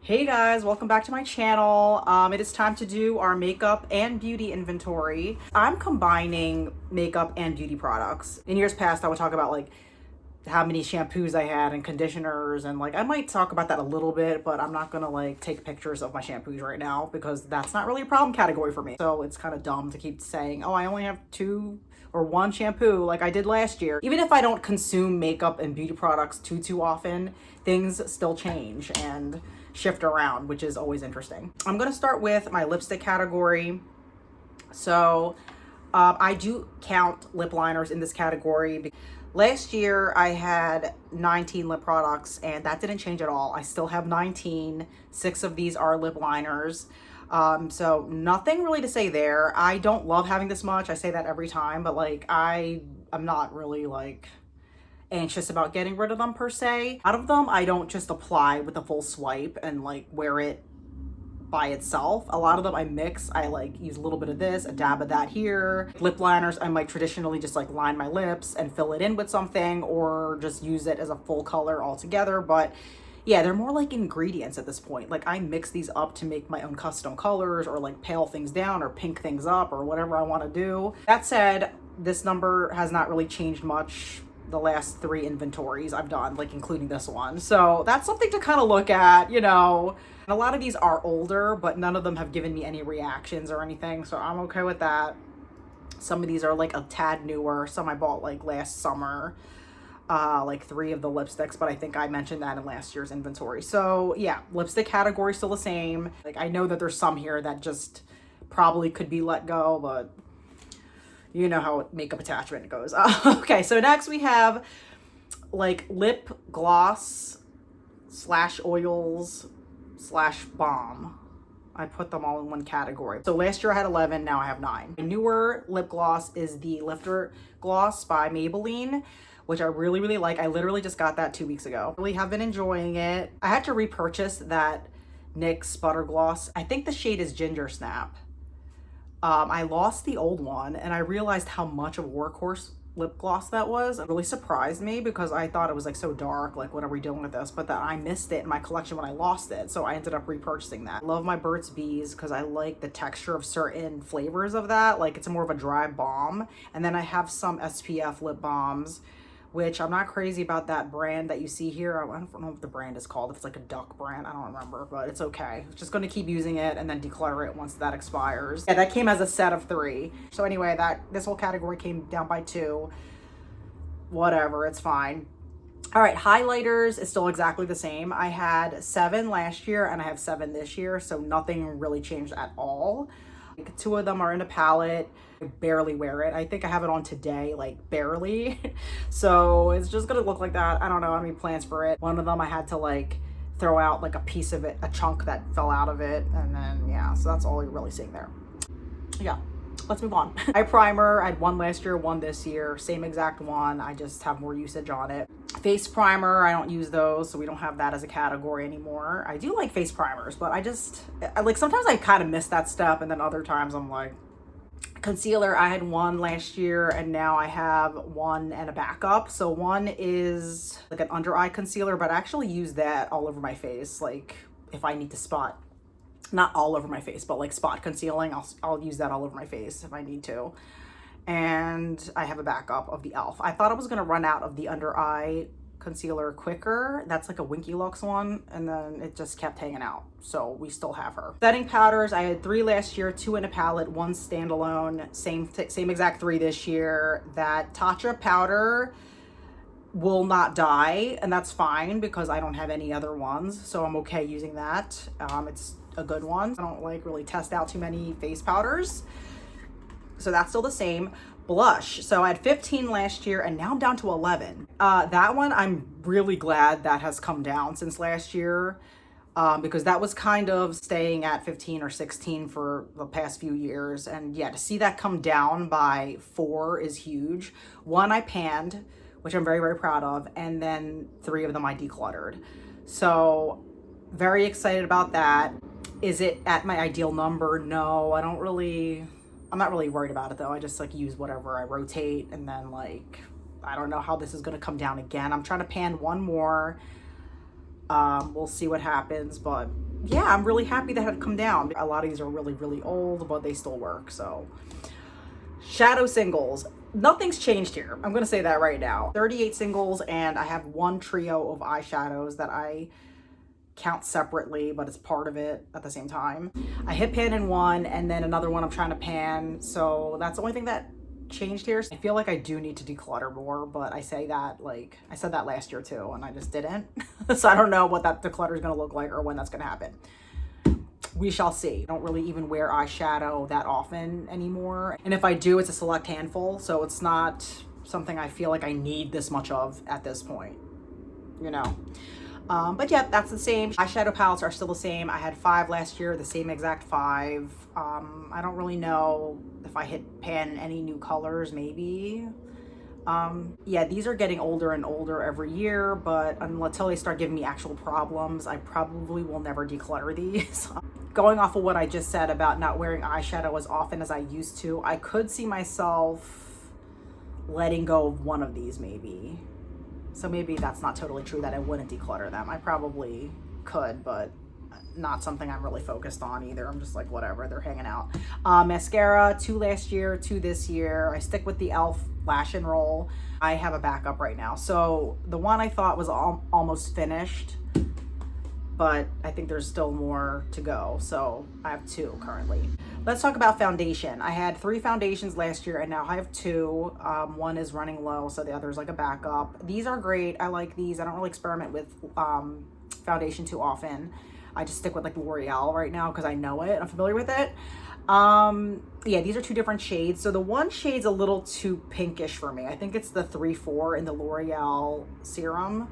Hey guys, welcome back to my channel. It is time to do our makeup and beauty inventory. I'm combining makeup and beauty products. In years past, I would talk about like how many shampoos I had and conditioners, and like I might talk about that a little bit, but I'm not gonna like take pictures of my shampoos right now because that's not really a problem category for me. So it's kind of dumb to keep saying, oh, I only have two or one shampoo like I did last year. Even if I don't consume makeup and beauty products too often, things still change and shift around, which is always interesting. I'm gonna start with my lipstick category. So I do count lip liners in this category. Last year I had 19 lip products and that didn't change at all. I still have 19. 6 of these are lip liners. So nothing really to say there. I don't love having this much. I say that every time, but like I'm not really like anxious about getting rid of them per se. Out of them, I don't just apply with a full swipe and like wear it by itself. A lot of them I mix. I like use a little bit of this, a dab of that here. Lip liners, I might traditionally just like line my lips and fill it in with something or just use it as a full color altogether. But yeah, they're more like ingredients at this point. Like I mix these up to make my own custom colors or like pale things down or pink things up or whatever I want to do. That said, this number has not really changed much the last 3 inventories I've done, like including this one. So that's something to kind of look at, you know. And a lot of these are older, but none of them have given me any reactions or anything, so I'm okay with that. Some of these are like a tad newer. Some I bought like last summer, like 3 of the lipsticks, but I think I mentioned that in last year's inventory. So yeah, lipstick category still the same. Like I know that there's some here that just probably could be let go, but you know how makeup attachment goes. Okay, so next we have like lip gloss slash oils slash balm. I put them all in one category. So last year I had 11, now I have 9. My newer lip gloss is the Lifter Gloss by Maybelline, which I really like. I literally just got that 2 weeks ago. Really have been enjoying it. I had to repurchase that NYX Butter Gloss. I think the shade is Ginger Snap. I lost the old one and I realized how much of a workhorse lip gloss that was. It really surprised me because I thought it was like so dark, like what are we doing with this? But that I missed it in my collection when I lost it, so I ended up repurchasing that. I love my Burt's Bees because I like the texture of certain flavors of that. Like it's more of a dry balm. And then I have some SPF lip balms, which I'm not crazy about that brand that you see here. I don't know what the brand is called. If it's like a duck brand, I don't remember, but it's okay. Just going to keep using it and then declare it once that expires. Yeah, that came as a set of 3. So anyway, this whole category came down by 2. Whatever, it's fine. All right, highlighters is still exactly the same. I had 7 last year and I have 7 this year, so nothing really changed at all. Like 2 of them are in a palette. I barely wear it. I think I have it on today, like barely. So it's just gonna look like that. I don't know, I have any plans for it. One of them I had to like throw out like a piece of it, a chunk that fell out of it. And then yeah, so that's all you're really seeing there. Yeah, let's move on. Eye primer, I had 1 last year, 1 this year, same exact one. I just have more usage on it. Face primer, I don't use those, so we don't have that as a category anymore. I do like face primers, but I like sometimes I kind of miss that step, and then other times I'm like, concealer, I had 1 last year and now I have 1 and a backup. So 1 is like an under eye concealer, but I actually use that all over my face. Like if I need to spot, not all over my face, but like spot concealing, I'll use that all over my face if I need to. And I have a backup of the e.l.f. I thought I was gonna run out of the under eye concealer quicker. That's like a Winky Lux one, and then it just kept hanging out, so we still have her. Setting powders, I had 3 last year, 2 in a palette, 1 standalone, same exact 3 this year. That Tatcha powder will not die, and that's fine because I don't have any other ones, so I'm okay using that. It's a good one. I don't like really test out too many face powders, so that's still the same. Blush, so I had 15 last year and now I'm down to 11. That one I'm really glad that has come down since last year, because that was kind of staying at 15 or 16 for the past few years, and yeah, to see that come down by 4 is huge. 1 I panned, which I'm very proud of, and then 3 of them I decluttered, so very excited about that. Is it at my ideal number? No, I'm not really worried about it though. I just like use whatever I rotate, and then like I don't know how this is going to come down again. I'm trying to pan 1 more We'll see what happens, but yeah, I'm really happy that it had come down. A lot of these are really, really old, but they still work. So shadow singles, nothing's changed here. I'm gonna say that right now. 38 singles, and I have one trio of eyeshadows that I count separately, but it's part of it at the same time. I hit pan in one, and then another one I'm trying to pan, so that's the only thing that changed here. I feel like I do need to declutter more, but I say that, like, I said that last year too, and I just didn't. So I don't know what that declutter is gonna look like or when that's gonna happen. We shall see. I don't really even wear eyeshadow that often anymore, and if I do, it's a select handful, so it's not something I feel like I need this much of at this point, you know. But yeah, that's the same. Eyeshadow palettes are still the same. I had 5 last year, the same exact 5. I don't really know if I hit pan any new colors, maybe. Yeah, these are getting older and older every year, but until they start giving me actual problems, I probably will never declutter these. Going off of what I just said about not wearing eyeshadow as often as I used to, I could see myself letting go of one of these maybe. So maybe that's not totally true that I wouldn't declutter them. I probably could, but not something I'm really focused on either. I'm just like, whatever, they're hanging out. Mascara, 2 last year, 2 this year. I stick with the e.l.f. Lash and Roll. I have a backup right now. So the one I thought was almost finished, but I think there's still more to go. So I have 2 currently. Let's talk about foundation. I had 3 foundations last year, and now I have 2. One is running low, so the other is like a backup. These are great. I like these. I don't really experiment with foundation too often. I just stick with like L'Oreal right now because I know it. I'm familiar with it. Yeah, these are 2 different shades. So the one shade's a little too pinkish for me. I think it's the 3-4 in the L'Oreal serum.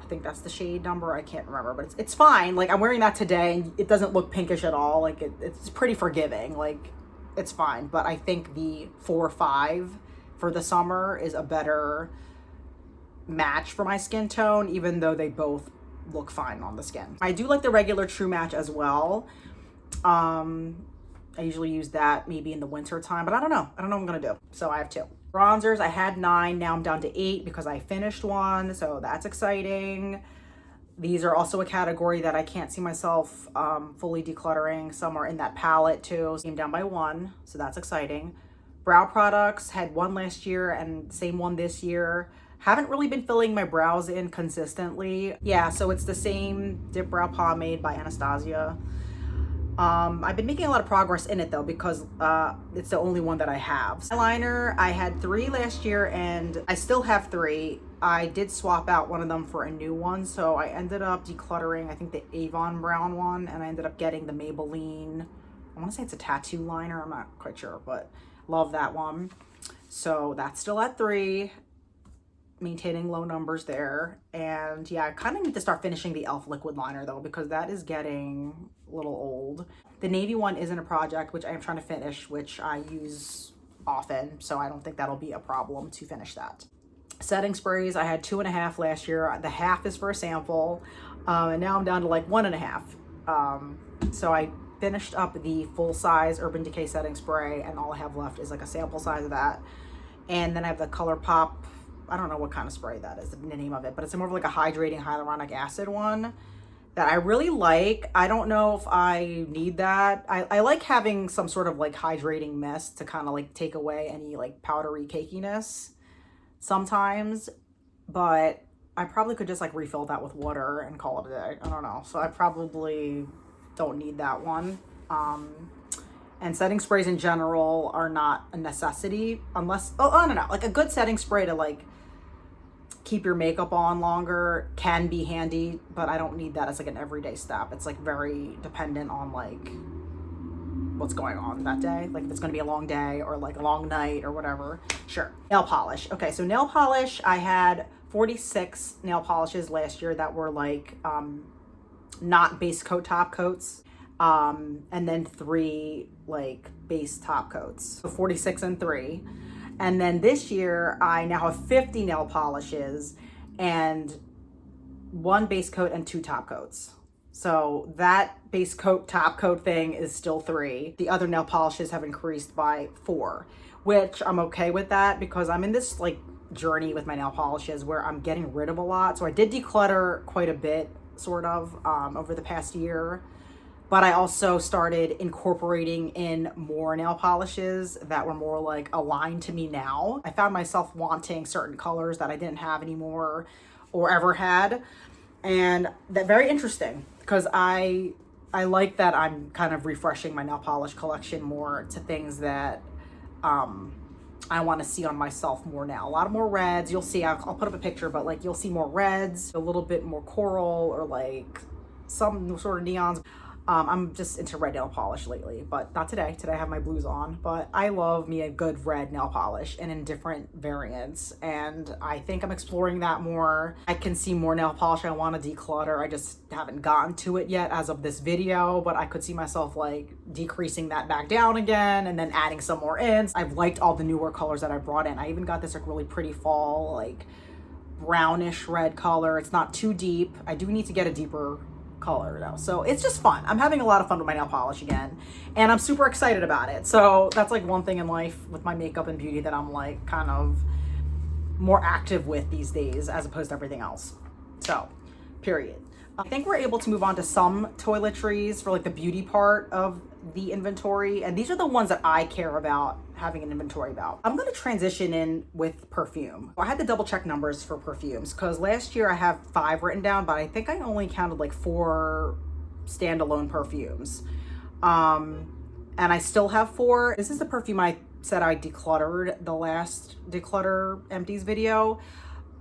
I think that's the shade number. I can't remember, but it's fine. Like, I'm wearing that today and it doesn't look pinkish at all. Like, it's pretty forgiving. Like, it's fine. But I think the 4-5 for the summer is a better match for my skin tone, even though they both look fine on the skin. I do like the regular True Match as well. I usually use that maybe in the winter time, but I don't know. I don't know what I'm gonna do. So I have 2. Bronzers, I had 9, now I'm down to 8 because I finished one, so that's exciting. These are also a category that I can't see myself fully decluttering. Some are in that palette too. Came down by 1, so that's exciting. Brow products, had 1 last year and same 1 this year. Haven't really been filling my brows in consistently. Yeah, so it's the same Dip Brow Pomade by Anastasia. I've been making a lot of progress in it though because it's the only one that I have. Eyeliner, I had 3 last year and I still have 3. I did swap out one of them for a new one, so I ended up decluttering, I think, the Avon brown one, and I ended up getting the Maybelline, I want to say it's a tattoo liner, I'm not quite sure, but love that one. So that's still at 3. Maintaining low numbers there. And yeah, I kind of need to start finishing the e.l.f. liquid liner though, because that is getting a little old. The navy one isn't a project, which I am trying to finish, which I use often, so I don't think that'll be a problem to finish that. Setting sprays, I had 2.5 last year. The half is for a sample, and now I'm down to like 1.5. So I finished up the full size Urban Decay setting spray, and all I have left is like a sample size of that. And then I have the ColourPop, I don't know what kind of spray that is, the name of it, but it's more of like a hydrating hyaluronic acid one that I really like. I don't know if I need that. I like having some sort of like hydrating mist to kind of like take away any like powdery cakiness sometimes, but I probably could just like refill that with water and call it a day. I don't know. So I probably don't need that one. And setting sprays in general are not a necessity unless, oh, I don't know, like a good setting spray to like keep your makeup on longer can be handy, but I don't need that as like an everyday step. It's like very dependent on like what's going on that day. Like if it's gonna be a long day or like a long night or whatever, sure. Nail polish. Okay, so nail polish, I had 46 nail polishes last year that were like not base coat top coats. And then 3 like base top coats. So 46 and 3. And then this year, I now have 50 nail polishes and 1 base coat and 2 top coats. So that base coat, top coat thing is still 3. The other nail polishes have increased by 4, which I'm okay with that because I'm in this like journey with my nail polishes where I'm getting rid of a lot. So I did declutter quite a bit, sort of, over the past year. But I also started incorporating in more nail polishes that were more like aligned to me now. I found myself wanting certain colors that I didn't have anymore or ever had. And that's very interesting because I like that I'm kind of refreshing my nail polish collection more to things that I want to see on myself more now. A lot more reds. You'll see, I'll put up a picture, but like you'll see more reds, a little bit more coral, or like some sort of neons. I'm just into red nail polish lately, but not today. Today I have my blues on, but I love me a good red nail polish and in different variants. And I think I'm exploring that more. I can see more nail polish I want to declutter. I just haven't gotten to it yet as of this video, but I could see myself like decreasing that back down again and then adding some more in. I've liked all the newer colors that I brought in. I even got this like really pretty fall, like brownish red color. It's not too deep. I do need to get a deeper color though, so it's just fun. I'm having a lot of fun with my nail polish again, and I'm super excited about it. So that's like one thing in life with my makeup and beauty that I'm like kind of more active with these days as opposed to everything else. So period. I think we're able to move on to some toiletries for like the beauty part of the inventory, and these are the ones that I care about having an inventory about. I'm going to transition in with perfume. I had to double check numbers for perfumes because last year I have 5 written down, but I think I only counted like 4 standalone perfumes. And I still have 4. This is the perfume I said I decluttered the last declutter empties video.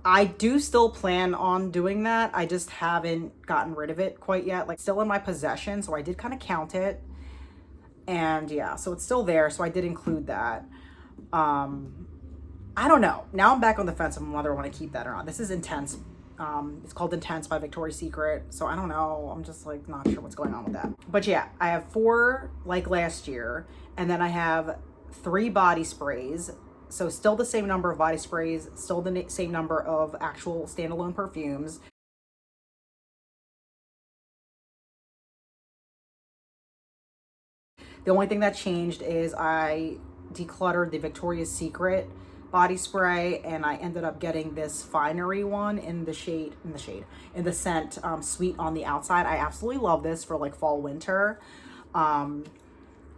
I do still plan on doing that. I just haven't gotten rid of it quite yet. Like, still in my possession, so I did kind of count it. And yeah, so it's still there, so I did include that. I don't know. Now I'm back on the fence on whether I want to keep that or not. This is Intense. It's called Intense by Victoria's Secret. So I don't know. I'm just like not sure what's going on with that. But yeah, I have 4 like last year, and then I have 3 body sprays. So still the same number of body sprays, still the same number of actual standalone perfumes. The only thing that changed is I decluttered the Victoria's Secret body spray, and I ended up getting this Finery one in the scent Sweet on the outside. I absolutely love this for like fall winter.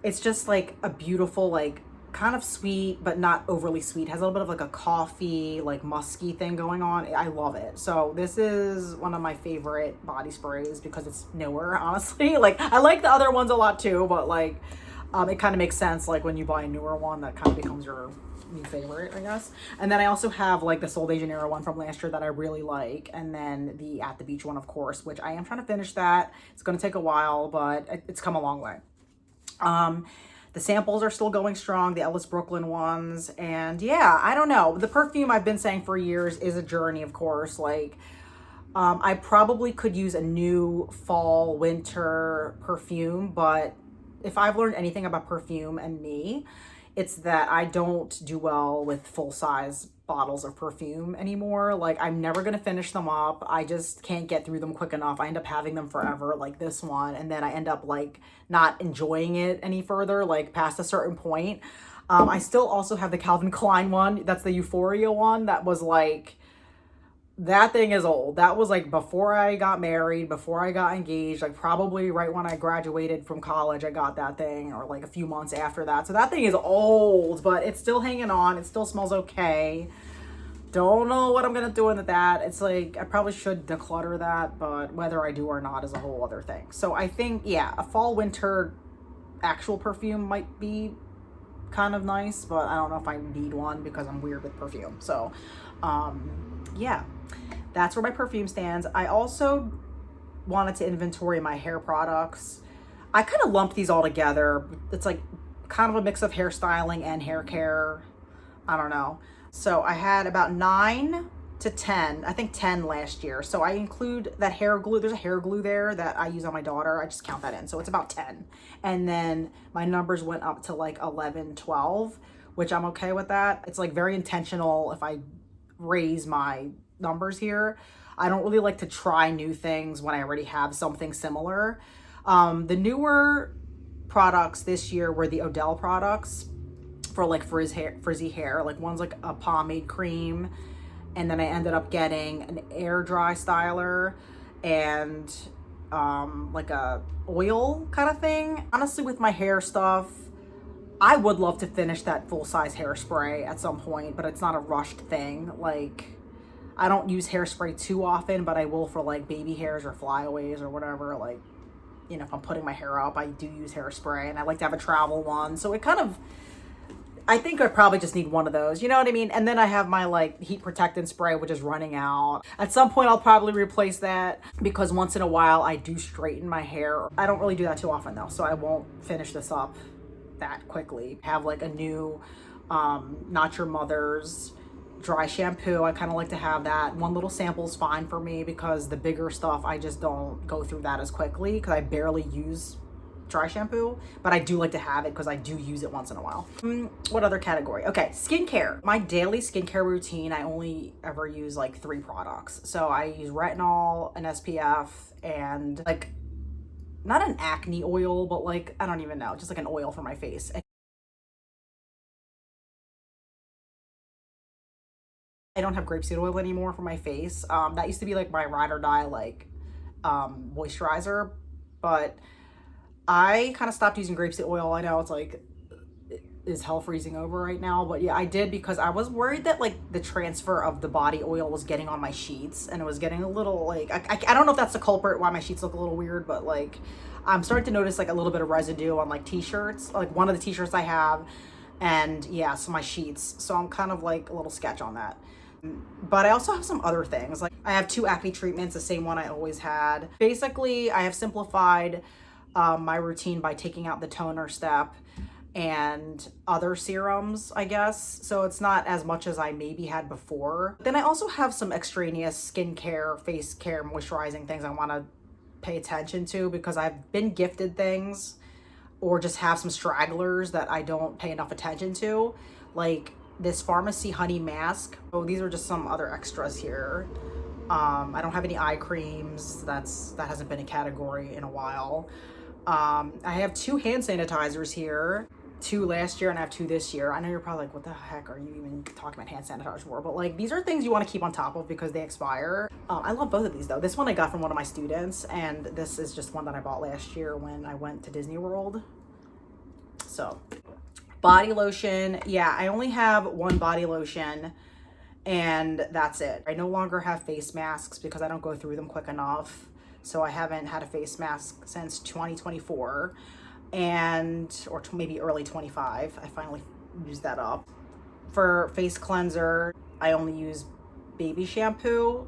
It's just like a beautiful, like kind of sweet but not overly sweet, has a little bit of like a coffee, like musky thing going on. I love it. So this is one of my favorite body sprays because it's newer, honestly. Like, I like the other ones a lot too, but like it kind of makes sense, like when you buy a newer one, that kind of becomes your new favorite, I guess. And then I also have like the Sol de Janeiro one from last year that I really like, and then the At the Beach one, of course, which I am trying to finish that. It's going to take a while, but it's come a long way. The samples are still going strong, the Ellis Brooklyn ones. And yeah, I don't know. The perfume, I've been saying for years, is a journey, of course. Like, I probably could use a new fall, winter perfume, but if I've learned anything about perfume and me, it's that I don't do well with full-size bottles of perfume anymore. Like, I'm never gonna finish them up. I just can't get through them quick enough. I end up having them forever, like this one, and then I end up like not enjoying it any further, like past a certain point. I still also have the Calvin Klein one. That's the Euphoria one. That was like, that thing is old. That was like before I got married, before I got engaged, like probably right when I graduated from college, I got that thing, or like a few months after that. So that thing is old, but it's still hanging on. It still smells okay. Don't know what I'm gonna do with that. It's like, I probably should declutter that, but whether I do or not is a whole other thing. So I think, yeah, a fall winter actual perfume might be kind of nice, but I don't know if I need one because I'm weird with perfume. So yeah, that's where my perfume stands. I also wanted to inventory my hair products. I kind of lumped these all together. It's like kind of a mix of hairstyling and hair care. I don't know. So I had about 9 to 10, I think 10 last year. So I include that hair glue. There's a hair glue there that I use on my daughter. I just count that in. So it's about 10. And then my numbers went up to like 11, 12, which I'm okay with that. It's like very intentional if I raise my numbers here. I don't really like to try new things when I already have something similar. The newer products this year were the Odell products for like frizzy hair. Like one's like a pomade cream, and then I ended up getting an air dry styler and like a oil kind of thing. Honestly, with my hair stuff, I would love to finish that full-size hairspray at some point, but it's not a rushed thing. Like, I don't use hairspray too often, but I will for like baby hairs or flyaways or whatever. Like, you know, if I'm putting my hair up, I do use hairspray, and I like to have a travel one. So it kind of, I think I probably just need one of those, you know what I mean? And then I have my like heat protectant spray, which is running out. At some point, I'll probably replace that because once in a while I do straighten my hair. I don't really do that too often though, so I won't finish this up that quickly. Have like a new Not Your Mother's dry shampoo. I kind of like to have that. One little sample is fine for me because the bigger stuff, I just don't go through that as quickly because I barely use dry shampoo, but I do like to have it because I do use it once in a while. What other category? Okay, skincare. My daily skincare routine, I only ever use like 3 products. So I use retinol, an SPF, and like, not an acne oil, but like, I don't even know, just like an oil for my face. I don't have grapeseed oil anymore for my face. That used to be like my ride or die like moisturizer, but I kind of stopped using grapeseed oil. I know it's like, is hell freezing over right now, but yeah, I did because I was worried that like the transfer of the body oil was getting on my sheets, and it was getting a little like, I don't know if that's the culprit why my sheets look a little weird, but like I'm starting to notice like a little bit of residue on like t-shirts, like one of the t-shirts I have, and yeah, so my sheets. So I'm kind of like a little sketch on that. But I also have some other things. Like I have 2 acne treatments, the same one I always had. Basically, I have simplified my routine by taking out the toner step and other serums, I guess. So it's not as much as I maybe had before. Then I also have some extraneous skincare, face care, moisturizing things I want to pay attention to because I've been gifted things or just have some stragglers that I don't pay enough attention to. Like this Pharmacy Honey Mask. Oh, these are just some other extras here. I don't have any eye creams. That hasn't been a category in a while. I have 2 hand sanitizers here. 2 last year and I have 2 this year. I know you're probably like, what the heck are you even talking about hand sanitizer for? But like, these are things you want to keep on top of because they expire. I love both of these though. This one I got from one of my students, and this is just one that I bought last year when I went to Disney World. So body lotion. Yeah, I only have 1 body lotion and that's it. I no longer have face masks because I don't go through them quick enough. So I haven't had a face mask since 2024 or maybe early 25. I finally used that up. For face cleanser, I only use baby shampoo.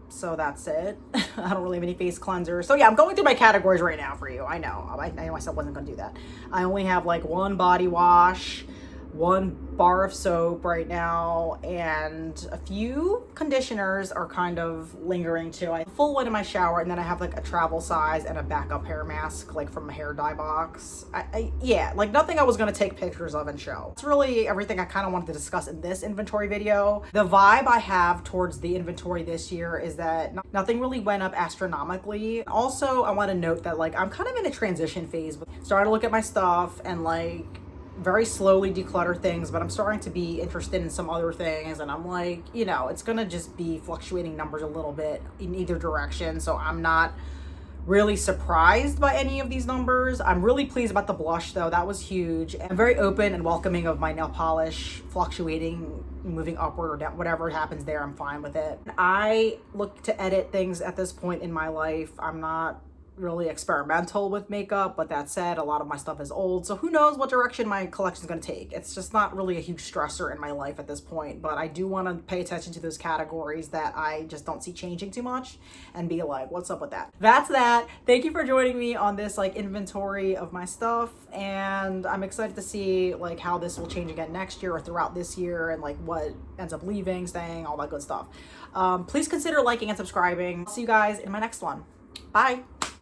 So that's it. I don't really have any face cleansers. So yeah, I'm going through my categories right now for you. I know I said I wasn't gonna do that. I only have like 1 body wash, 1 bar of soap right now, and a few conditioners are kind of lingering too. I have a full one in my shower, and then I have like a travel size and a backup hair mask like from a hair dye box. Yeah, like nothing I was gonna take pictures of and show. It's really everything I kind of wanted to discuss in this inventory video. The vibe I have towards the inventory this year is that nothing really went up astronomically. Also, I want to note that like I'm kind of in a transition phase. Starting to look at my stuff and like very slowly declutter things, but I'm starting to be interested in some other things, and I'm like, you know, it's gonna just be fluctuating numbers a little bit in either direction, so I'm not really surprised by any of these numbers. I'm really pleased about the blush though. That was huge. I'm very open and welcoming of my nail polish fluctuating, moving upward or down, whatever happens there, I'm fine with it. I look to edit things at this point in my life. I'm not really experimental with makeup, but that said, a lot of my stuff is old, so who knows what direction my collection is going to take. It's just not really a huge stressor in my life at this point, but I do want to pay attention to those categories that I just don't see changing too much and be like, what's up with that? That's that. Thank you for joining me on this like inventory of my stuff, and I'm excited to see like how this will change again next year or throughout this year, and like what ends up leaving, staying, all that good stuff. Please consider liking and subscribing. I'll see you guys in my next one. Bye.